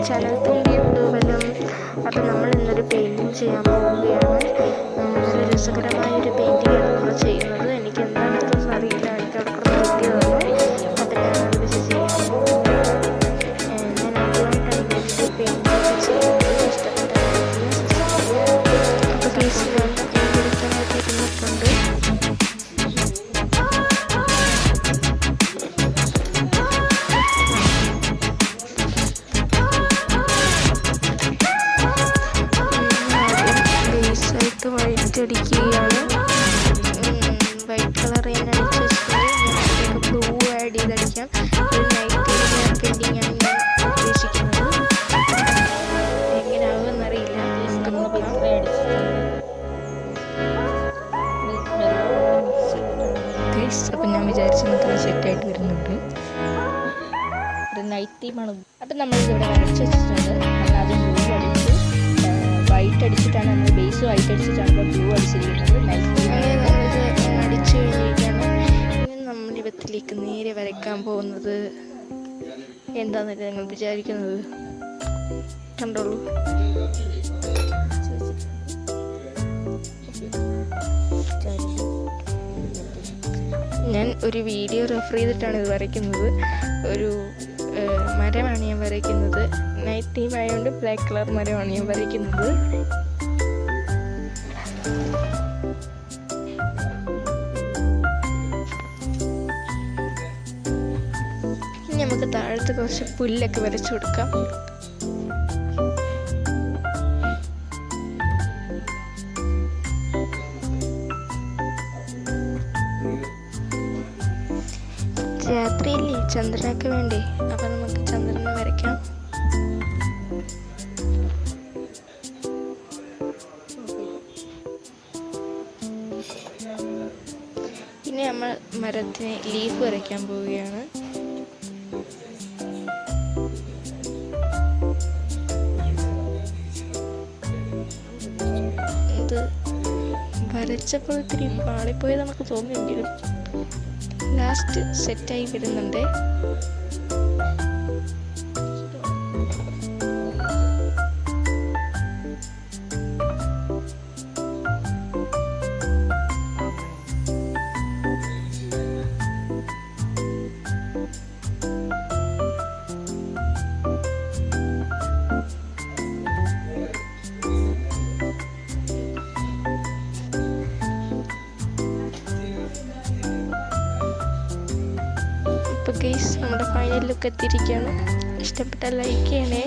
Channel തുമ്പി യൂട്യൂബിലും. അപ്പം നമ്മൾ ഇന്നൊരു പെയിൻറ്റിങ് ചെയ്യാൻ പോവുകയാണ്. വളരെ രസകരമായൊരു പെയിൻറ്റിങ്ങാണ് നമ്മൾ ചെയ്യുന്നത്. എനിക്ക് എന്താണെന്ന് അറിയില്ല, എനിക്ക് അവിടെ കിടന്ന് കിട്ടിയതാണ്. അപ്പം ഞാനത് വെച്ച് ചെയ്യാൻ പോകും. ഞാൻ ആദ്യമായിട്ടാണ് ഇങ്ങനത്തെ പെയിൻറ്റിങ് ചെയ്യുന്നത്. ഇഷ്ടപ്പെട്ട അപ്പോൾ പ്ലീസ് ഞാൻ പെയിൻറ്റ് എടുക്കാനായിട്ട് ഇരുന്നിട്ടുണ്ട്. വൈറ്റ് അടിക്കുകയാണ്. വൈറ്റ് കളർ ഞാൻ അടിച്ച് വെച്ചിട്ടുണ്ട്. ബ്ലൂ ആഡ് ചെയ്തടിക്കാം. ഒരു നൈറ്റ് പെയിൻറ്റിങ്ങാണ് ഞാൻ ഉദ്ദേശിക്കുന്നത്. എങ്ങനെയാവുമെന്നറിയില്ല. അപ്പം ഞാൻ വിചാരിച്ച മാത്രം സെറ്റായിട്ട് വരുന്നുണ്ട്. ഒരു നൈറ്റ് തീമാണ്. അപ്പം നമ്മളിതിവിടെ വരച്ച് വെച്ചിട്ടുണ്ട്. നമ്മൾ ആദ്യം ബ്ലൂ അടിച്ച് വൈറ്റ് അടിച്ചിട്ടാണ് നമ്മൾ ബേസ് വൈറ്റ് അടിച്ചിട്ടാണ് ഇപ്പോൾ ബ്ലൂ അടിച്ചിരിക്കുന്നത്. അങ്ങനെ നമ്മളിത് അടിച്ചു കഴിഞ്ഞിട്ടാണ് ഇനി നമ്മൾ ഇവത്തിലേക്ക് നേരെ വരയ്ക്കാൻ പോകുന്നത്. എന്താണെന്നല്ലേ നിങ്ങൾ വിചാരിക്കുന്നത്? കണ്ടോളൂ. ഞാൻ ഒരു വീഡിയോ റെഫർ ചെയ്തിട്ടാണ് ഇത് വരയ്ക്കുന്നത്. ഒരു മരമാണ് ഞാൻ വരയ്ക്കുന്നത്. നൈറ്റ് തീം ആയതുകൊണ്ട് ബ്ലാക്ക് കളർ മരമാണ് ഞാൻ വരയ്ക്കുന്നത്. ഇനി നമുക്ക് താഴത്ത് കുറച്ച് പുല്ലൊക്കെ വരച്ചു കൊടുക്കാം. രാത്രിയില്ലേ ചന്ദ്രനൊക്കെ വേണ്ടേ? അപ്പം നമുക്ക് ചന്ദ്രനെ വരയ്ക്കാം. ഇനി നമ്മൾ മരത്തിന് ലീഫ് വരയ്ക്കാൻ പോവുകയാണ്. ഇത് വരച്ചപ്പോൾ ഇത്തിരി പാളിപ്പോയത് നമുക്ക് തോന്നിയെങ്കിലും ലാസ്റ്റ് സെറ്റായി വരുന്നുണ്ട്. അപ്പോൾ ഗൈസ്, നമ്മുടെ ഫൈനൽ ലുക്ക് എത്തിയിരിക്കുകയാണ്. ഇഷ്ടപ്പെട്ടാൽ ലൈക്ക് ചെയ്യണേ.